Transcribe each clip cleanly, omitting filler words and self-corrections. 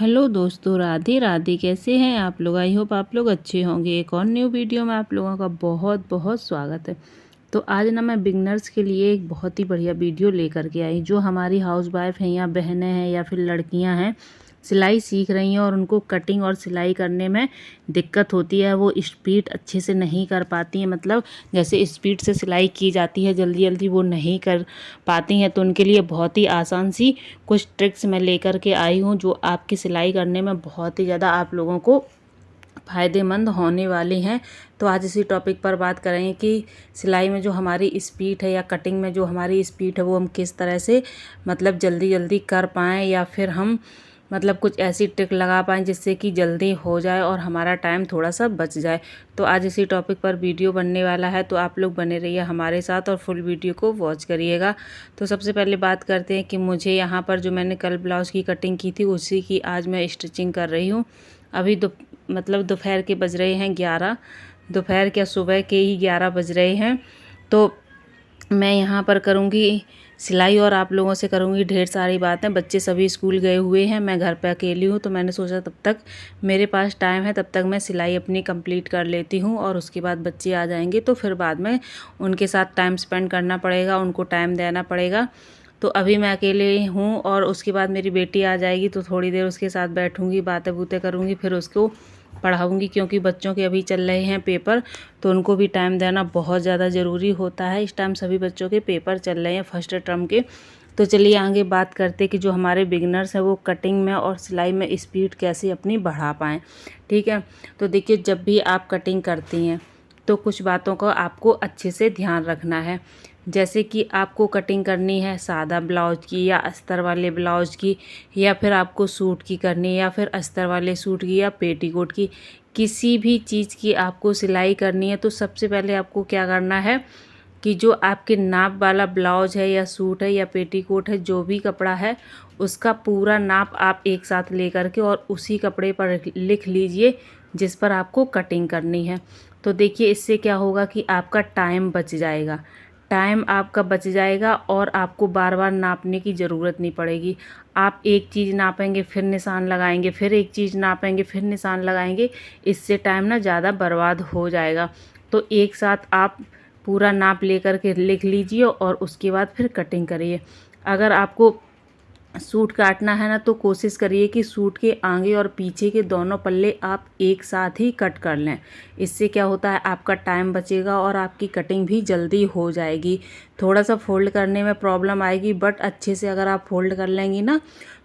Hello दोस्तों, राधे राधे। कैसे हैं आप लोग? आई होप आप लोग अच्छे होंगे। एक और न्यू वीडियो में आप लोगों का बहुत बहुत स्वागत है। तो आज ना मैं बिगनर्स के लिए एक बहुत ही बढ़िया वीडियो लेकर के आई। जो हमारी हाउसवाइफ हैं या बहनें हैं या फिर लड़कियां हैं, सिलाई सीख रही हैं और उनको कटिंग और सिलाई करने में दिक्कत होती है, वो स्पीड अच्छे से नहीं कर पाती हैं। मतलब जैसे स्पीड से सिलाई की जाती है जल्दी जल्दी वो नहीं कर पाती हैं, तो उनके लिए बहुत ही आसान सी कुछ ट्रिक्स मैं लेकर के आई हूँ, जो आपकी सिलाई करने में बहुत ही ज़्यादा आप लोगों को फ़ायदेमंद होने वाली हैं। तो आज इसी टॉपिक पर बात करेंगे कि सिलाई में जो हमारी स्पीड है या कटिंग में जो हमारी स्पीड है वो हम किस तरह से मतलब जल्दी जल्दी कर पाएँ, या फिर हम मतलब कुछ ऐसी ट्रिक लगा पाएँ जिससे कि जल्दी हो जाए और हमारा टाइम थोड़ा सा बच जाए। तो आज इसी टॉपिक पर वीडियो बनने वाला है, तो आप लोग बने रहिए हमारे साथ और फुल वीडियो को वॉच करिएगा। तो सबसे पहले बात करते हैं कि मुझे यहाँ पर जो मैंने कल ब्लाउज़ की कटिंग की थी उसी की आज मैं स्टिचिंग कर रही हूँ। अभी दोपहर के बज रहे हैं 11, दोपहर क्या सुबह के ही 11 बज रहे हैं। तो मैं यहाँ पर करूँगी सिलाई और आप लोगों से करूँगी ढेर सारी बातें। बच्चे सभी स्कूल गए हुए हैं, मैं घर पे अकेली हूँ, तो मैंने सोचा तब तक मेरे पास टाइम है, तब तक मैं सिलाई अपनी कंप्लीट कर लेती हूँ और उसके बाद बच्चे आ जाएंगे तो फिर बाद में उनके साथ टाइम स्पेंड करना पड़ेगा, उनको टाइम देना पड़ेगा। तो अभी मैं अकेले हूँ और उसके बाद मेरी बेटी आ जाएगी तो थोड़ी देर उसके साथ बैठूँगी, बातें बूतें करूँगी, फिर उसको पढ़ाऊँगी, क्योंकि बच्चों के अभी चल रहे हैं पेपर, तो उनको भी टाइम देना बहुत ज़्यादा ज़रूरी होता है। इस टाइम सभी बच्चों के पेपर चल रहे हैं फर्स्ट टर्म के। तो चलिए आगे बात करते कि जो हमारे बिगनर्स हैं वो कटिंग में और सिलाई में स्पीड कैसे अपनी बढ़ा पाएँ। ठीक है, तो देखिए जब भी आप कटिंग करती हैं तो कुछ बातों का आपको अच्छे से ध्यान रखना है। जैसे कि आपको कटिंग करनी है सादा ब्लाउज की या अस्तर वाले ब्लाउज की, या फिर आपको सूट की करनी है, या फिर अस्तर वाले सूट की या पेटीकोट की, किसी भी चीज़ की आपको सिलाई करनी है, तो सबसे पहले आपको क्या करना है कि जो आपके नाप वाला ब्लाउज है या सूट है या पेटीकोट है, जो भी कपड़ा है उसका पूरा नाप आप एक साथ लेकर के और उसी कपड़े पर लिख लीजिए जिस पर आपको कटिंग करनी है। तो देखिए इससे क्या होगा कि आपका टाइम बच जाएगा, टाइम आपका बच जाएगा और आपको बार बार नापने की ज़रूरत नहीं पड़ेगी। आप एक चीज़ नापेंगे फिर निशान लगाएंगे, फिर एक चीज़ नापेंगे फिर निशान लगाएंगे, इससे टाइम ना ज़्यादा बर्बाद हो जाएगा। तो एक साथ आप पूरा नाप लेकर के लिख लीजिए और उसके बाद फिर कटिंग करिए। अगर आपको सूट काटना है ना तो कोशिश करिए कि सूट के आगे और पीछे के दोनों पल्ले आप एक साथ ही कट कर लें। इससे क्या होता है आपका टाइम बचेगा और आपकी कटिंग भी जल्दी हो जाएगी। थोड़ा सा फोल्ड करने में प्रॉब्लम आएगी, बट अच्छे से अगर आप फोल्ड कर लेंगी ना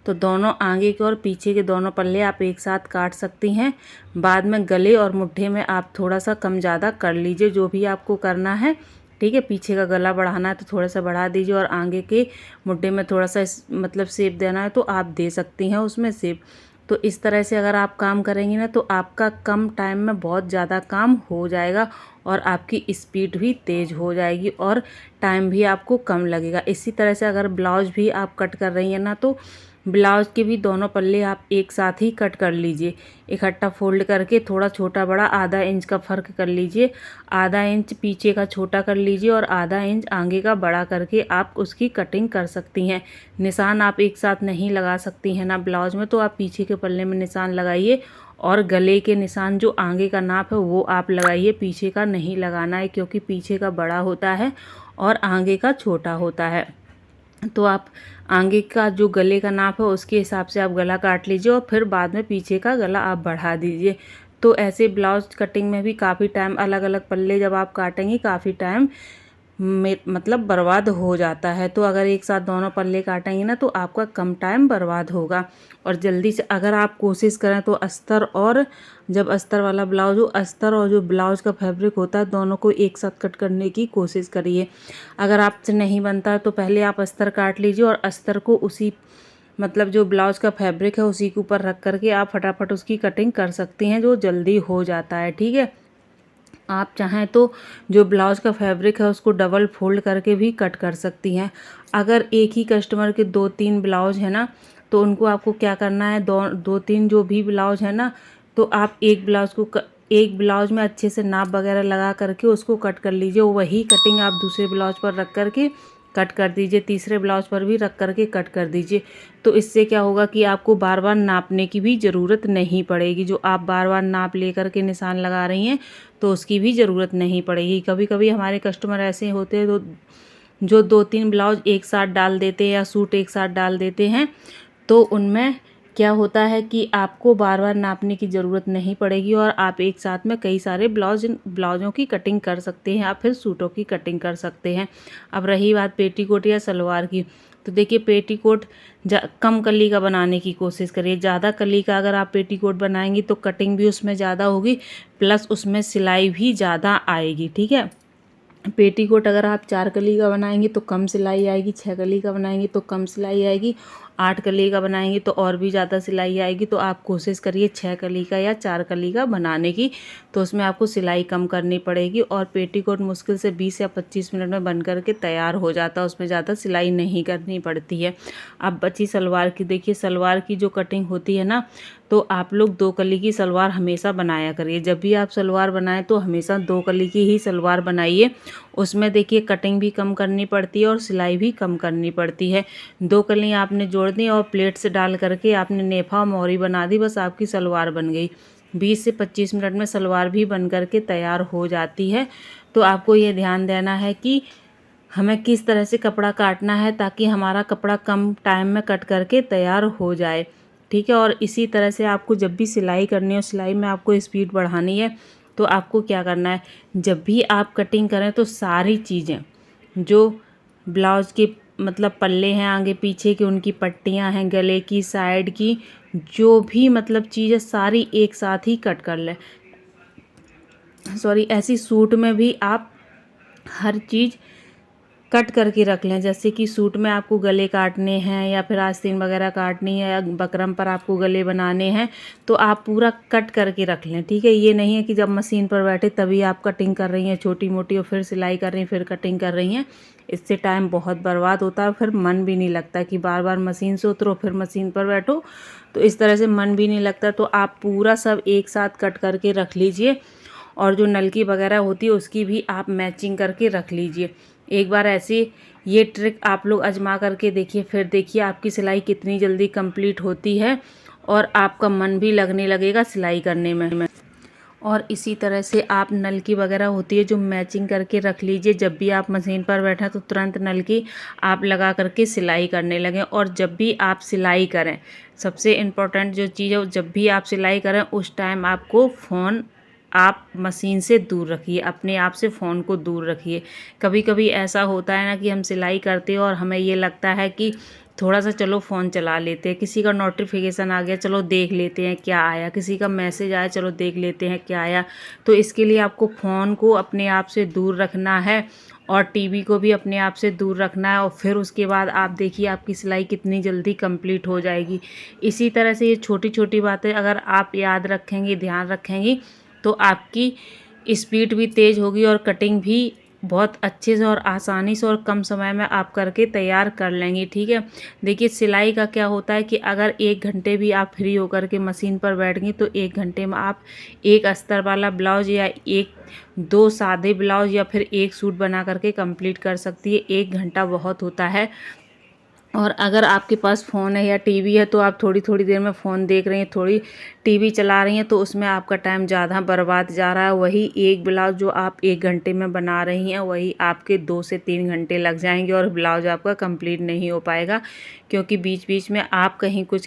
तो दोनों आगे के और पीछे के दोनों पल्ले आप एक साथ काट सकती हैं। बाद में गले और मुट्ठे में आप थोड़ा सा कम ज़्यादा कर लीजिए, जो भी आपको करना है। ठीक है, पीछे का गला बढ़ाना है तो थोड़ा सा बढ़ा दीजिए और आगे के मुड्ढे में थोड़ा सा मतलब शेप देना है तो आप दे सकती हैं उसमें शेप। तो इस तरह से अगर आप काम करेंगी ना तो आपका कम टाइम में बहुत ज़्यादा काम हो जाएगा और आपकी स्पीड भी तेज़ हो जाएगी और टाइम भी आपको कम लगेगा। इसी तरह से अगर ब्लाउज भी आप कट कर रही हैं ना तो ब्लाउज के भी दोनों पल्ले आप एक साथ ही कट कर लीजिए। इकट्ठा फोल्ड करके थोड़ा छोटा बड़ा आधा इंच का फ़र्क कर लीजिए, आधा इंच पीछे का छोटा कर लीजिए और आधा इंच आगे का बड़ा करके आप उसकी कटिंग कर सकती हैं। निशान आप एक साथ नहीं लगा सकती हैं ना ब्लाउज में, तो आप पीछे के पल्ले में निशान लगाइए और गले के निशान जो आगे का नाप है वो आप लगाइए, पीछे का नहीं लगाना है, क्योंकि पीछे का बड़ा होता है और आगे का छोटा होता है। तो आप आगे का जो गले का नाप है उसके हिसाब से आप गला काट लीजिए और फिर बाद में पीछे का गला आप बढ़ा दीजिए। तो ऐसे ब्लाउज कटिंग में भी काफ़ी टाइम, अलग अलग पल्ले जब आप काटेंगे काफ़ी टाइम में मतलब बर्बाद हो जाता है। तो अगर एक साथ दोनों पल्ले काटेंगे ना तो आपका कम टाइम बर्बाद होगा और जल्दी से अगर आप कोशिश करें तो अस्तर और जब अस्तर वाला ब्लाउज हो, अस्तर और जो ब्लाउज का फैब्रिक होता है दोनों को एक साथ कट करने की कोशिश करिए। अगर आपसे नहीं बनता है तो पहले आप अस्तर काट लीजिए और अस्तर को उसी मतलब जो ब्लाउज का फैब्रिक है उसी के ऊपर रख करके आप फटाफट उसकी कटिंग कर सकती हैं, जो जल्दी हो जाता है। ठीक है, आप चाहें तो जो ब्लाउज़ का फैब्रिक है उसको डबल फोल्ड करके भी कट कर सकती हैं। अगर एक ही कस्टमर के 2-3 ब्लाउज़ है ना तो उनको आपको क्या करना है, 2-3 जो भी ब्लाउज़ है ना तो आप एक ब्लाउज़ में अच्छे से नाप वगैरह लगा करके उसको कट कर लीजिए। वही कटिंग आप दूसरे ब्लाउज पर रख करके कट कर दीजिए, तीसरे ब्लाउज पर भी रख करके कट कर दीजिए। तो इससे क्या होगा कि आपको बार बार नापने की भी ज़रूरत नहीं पड़ेगी। जो आप बार बार नाप ले करके निशान लगा रही हैं तो उसकी भी ज़रूरत नहीं पड़ेगी। कभी कभी हमारे कस्टमर ऐसे होते हैं तो जो 2-3 ब्लाउज एक साथ डाल देते हैं या सूट एक साथ डाल देते हैं, तो उनमें क्या होता है कि आपको बार बार नापने की ज़रूरत नहीं पड़ेगी और आप एक साथ में कई सारे ब्लाउज़ों की कटिंग कर सकते हैं या फिर सूटों की कटिंग कर सकते हैं। अब रही बात पेटीकोट या सलवार की, तो देखिए पेटीकोट कम कली का बनाने की कोशिश करिए। ज़्यादा कली का अगर आप पेटीकोट बनाएंगी तो कटिंग भी उसमें ज़्यादा होगी, प्लस उसमें सिलाई भी ज़्यादा आएगी। ठीक है, पेटीकोट अगर आप 4 कली का बनाएंगी तो कम सिलाई आएगी, 6 कली का बनाएंगी तो कम सिलाई आएगी, 8 कली का बनाएंगी तो और भी ज़्यादा सिलाई आएगी। तो आप कोशिश करिए 6 कली का या 4 कली का बनाने की, तो उसमें आपको सिलाई कम करनी पड़ेगी। और पेटीकोट मुश्किल से 20 या 25 मिनट में बन करके तैयार हो जाता है, उसमें ज़्यादा सिलाई नहीं करनी पड़ती है। अब बची सलवार की, देखिए सलवार की जो कटिंग होती है ना, तो आप लोग 2 कली की सलवार हमेशा बनाया करिए। जब भी आप सलवार बनाएं तो हमेशा 2 कली की ही सलवार बनाइए। उसमें देखिए कटिंग भी कम करनी पड़ती है और सिलाई भी कम करनी पड़ती है। 2 कली आपने जोड़ दी और प्लेट से डाल करके आपने नेफा मोहरी बना दी, बस आपकी सलवार बन गई। 20 से 25 मिनट में सलवार भी बन करके तैयार हो जाती है। तो आपको ये ध्यान देना है कि हमें किस तरह से कपड़ा काटना है ताकि हमारा कपड़ा कम टाइम में कट करके तैयार हो जाए। ठीक है, और इसी तरह से आपको जब भी सिलाई करनी हो, सिलाई में आपको स्पीड बढ़ानी है, तो आपको क्या करना है, जब भी आप कटिंग करें तो सारी चीज़ें जो ब्लाउज़ के मतलब पल्ले हैं आगे पीछे की, उनकी पट्टियां हैं, गले की साइड की, जो भी मतलब चीज़ें सारी एक साथ ही कट कर लें। ऐसी सूट में भी आप हर चीज़ कट करके रख लें। जैसे कि सूट में आपको गले काटने हैं या फिर आस्तीन वगैरह काटनी है या बकरम पर आपको गले बनाने हैं, तो आप पूरा कट करके रख लें। ठीक है, ये नहीं है कि जब मशीन पर बैठे तभी आप कटिंग कर रही हैं छोटी मोटी और फिर सिलाई कर रही हैं फिर कटिंग कर रही हैं। इससे टाइम बहुत बर्बाद होता है, फिर मन भी नहीं लगता कि बार बार मशीन से उतरो फिर मशीन पर बैठो, तो इस तरह से मन भी नहीं लगता। तो आप पूरा सब एक साथ कट करके रख लीजिए और जो नलकी वगैरह होती है उसकी भी आप मैचिंग करके रख लीजिए। एक बार ऐसी ये ट्रिक आप लोग आजमा करके देखिए, फिर देखिए आपकी सिलाई कितनी जल्दी कंप्लीट होती है और आपका मन भी लगने लगेगा सिलाई करने में। और इसी तरह से आप नलकी वगैरह होती है जो मैचिंग करके रख लीजिए। जब भी आप मशीन पर बैठें तो तुरंत नलकी आप लगा करके सिलाई करने लगें। और जब भी आप सिलाई करें, सबसे इम्पोर्टेंट जो चीज़ है, जब भी आप सिलाई करें उस टाइम आपको फ़ोन आप मशीन से दूर रखिए, अपने आप से फ़ोन को दूर रखिए। कभी कभी ऐसा होता है ना कि हम सिलाई करते हैं और हमें ये लगता है कि थोड़ा सा चलो फ़ोन चला लेते हैं, किसी का नोटिफिकेशन आ गया चलो देख लेते हैं क्या आया, किसी का मैसेज आया चलो देख लेते हैं क्या आया। तो इसके लिए आपको फ़ोन को अपने आप से दूर रखना है और टीवी को भी अपने आप से दूर रखना है। और फिर उसके बाद आप देखिए आपकी सिलाई कितनी जल्दी कंप्लीट हो जाएगी। इसी तरह से ये छोटी छोटी बातें अगर आप याद रखेंगी, ध्यान रखेंगी, तो आपकी स्पीड भी तेज़ होगी और कटिंग भी बहुत अच्छे से और आसानी से और कम समय में आप करके तैयार कर लेंगी। ठीक है, देखिए सिलाई का क्या होता है कि अगर 1 घंटे भी आप फ्री होकर के मशीन पर बैठ गई तो 1 घंटे में आप एक अस्तर वाला ब्लाउज या 1-2 सादे ब्लाउज या फिर एक सूट बना करके कंप्लीट कर सकती है। 1 घंटा बहुत होता है। और अगर आपके पास फ़ोन है या टीवी है तो आप थोड़ी थोड़ी देर में फ़ोन देख रही हैं, थोड़ी टीवी चला रही हैं, तो उसमें आपका टाइम ज़्यादा बर्बाद जा रहा है। वही एक ब्लाउज़ जो आप 1 घंटे में बना रही हैं वही आपके 2 से 3 घंटे लग जाएंगे और ब्लाउज़ आपका कंप्लीट नहीं हो पाएगा, क्योंकि बीच बीच में आप कहीं कुछ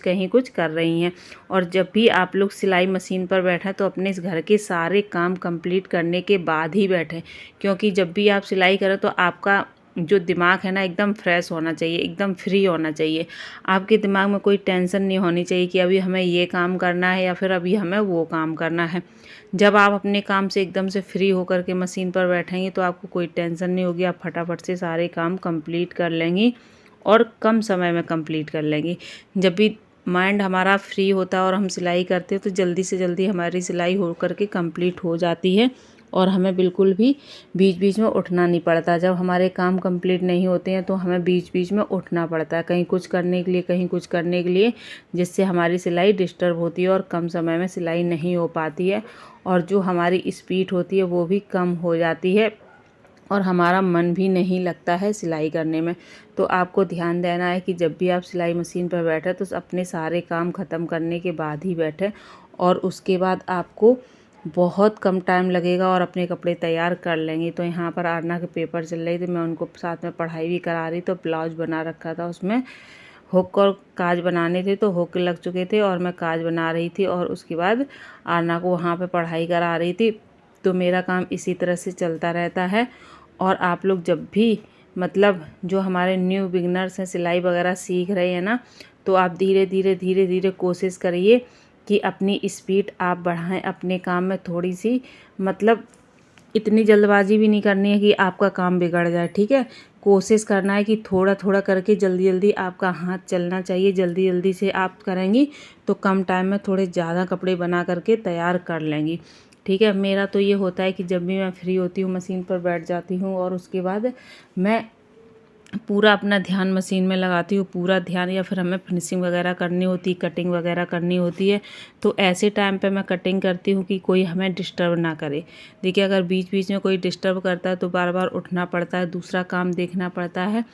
कर रही हैं। और जब भी आप लोग सिलाई मशीन पर बैठें तो अपने इस घर के सारे काम कंप्लीट करने के बाद ही बैठें, क्योंकि जब भी आप सिलाई करें तो आपका जो दिमाग है ना एकदम फ्रेश होना चाहिए, एकदम फ्री होना चाहिए। आपके दिमाग में कोई टेंशन नहीं होनी चाहिए कि अभी हमें ये काम करना है या फिर अभी हमें वो काम करना है। जब आप अपने काम से एकदम से फ्री होकर के मशीन पर बैठेंगी तो आपको कोई टेंशन नहीं होगी, आप फटाफट से सारे काम कंप्लीट कर लेंगी और कम समय में कंप्लीट कर लेंगी। जब भी माइंड हमारा फ्री होता है और हम सिलाई करते हैं तो जल्दी से जल्दी हमारी सिलाई हो करके कंप्लीट हो जाती है और हमें बिल्कुल भी बीच बीच में उठना नहीं पड़ता। जब हमारे काम कंप्लीट नहीं होते हैं तो हमें बीच बीच में उठना पड़ता है, कहीं कुछ करने के लिए कहीं कुछ करने के लिए, जिससे हमारी सिलाई डिस्टर्ब होती है और कम समय में सिलाई नहीं हो पाती है और जो हमारी स्पीड होती है वो भी कम हो जाती है और हमारा मन भी नहीं लगता है सिलाई करने में। तो आपको ध्यान देना है कि जब भी आप सिलाई मशीन पर बैठे तो अपने सारे काम ख़त्म करने के बाद ही बैठे, और उसके बाद आपको बहुत कम टाइम लगेगा और अपने कपड़े तैयार कर लेंगे। तो यहाँ पर आरना के पेपर चल रहे थे, मैं उनको साथ में पढ़ाई भी करा रही, तो ब्लाउज बना रखा था, उसमें हुक और काज बनाने थे, तो हुक लग चुके थे और मैं काज बना रही थी और उसके बाद आरना को वहाँ पे पढ़ाई करा रही थी। तो मेरा काम इसी तरह से चलता रहता है। और आप लोग जब भी मतलब जो हमारे न्यू बिगनर्स हैं, सिलाई वगैरह सीख रहे हैं ना, तो आप धीरे धीरे कोशिश करिए कि अपनी स्पीड आप बढ़ाएं अपने काम में थोड़ी सी। मतलब इतनी जल्दबाजी भी नहीं करनी है कि आपका काम बिगड़ जाए, ठीक है। कोशिश करना है कि थोड़ा थोड़ा करके जल्दी जल्दी आपका हाथ चलना चाहिए। जल्दी जल्दी से आप करेंगी तो कम टाइम में थोड़े ज़्यादा कपड़े बना करके तैयार कर लेंगी, ठीक है। मेरा तो ये होता है कि जब भी मैं फ्री होती हूँ मशीन पर बैठ जाती हूँ और उसके बाद मैं पूरा अपना ध्यान मशीन में लगाती हूँ, पूरा ध्यान। या फिर हमें फिनिशिंग वगैरह करनी होती, कटिंग वगैरह करनी होती है, तो ऐसे टाइम पे मैं कटिंग करती हूँ कि कोई हमें डिस्टर्ब ना करे। देखिए अगर बीच बीच में कोई डिस्टर्ब करता है तो बार बार उठना पड़ता है, दूसरा काम देखना पड़ता है,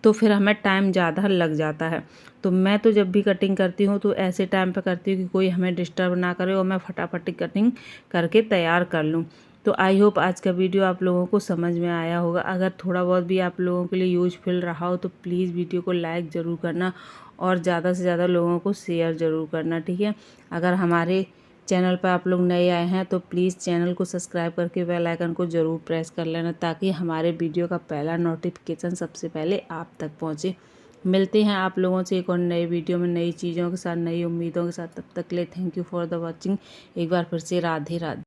तो फिर हमें टाइम ज़्यादा लग जाता है। तो मैं तो जब भी कटिंग करती हूँ तो ऐसे टाइम पे करती हूँ कि कोई हमें डिस्टर्ब ना करे और मैं फटाफट कटिंग करके तैयार कर लूँ। तो आई होप आज का वीडियो आप लोगों को समझ में आया होगा। अगर थोड़ा बहुत भी आप लोगों के लिए यूजफुल रहा हो तो प्लीज़ वीडियो को लाइक ज़रूर करना और ज़्यादा से ज़्यादा लोगों को शेयर ज़रूर करना, ठीक है। अगर हमारे चैनल पर आप लोग नए आए हैं तो प्लीज़ चैनल को सब्सक्राइब करके बेल आइकन को ज़रूर प्रेस कर लेना, ताकि हमारे वीडियो का पहला नोटिफिकेशन सबसे पहले आप तक पहुँचे। मिलते हैं आप लोगों से एक और नए वीडियो में नई चीज़ों के साथ, नई उम्मीदों के साथ। तब तक के लिए thank you for the watching. एक बार फिर से राधे राधे।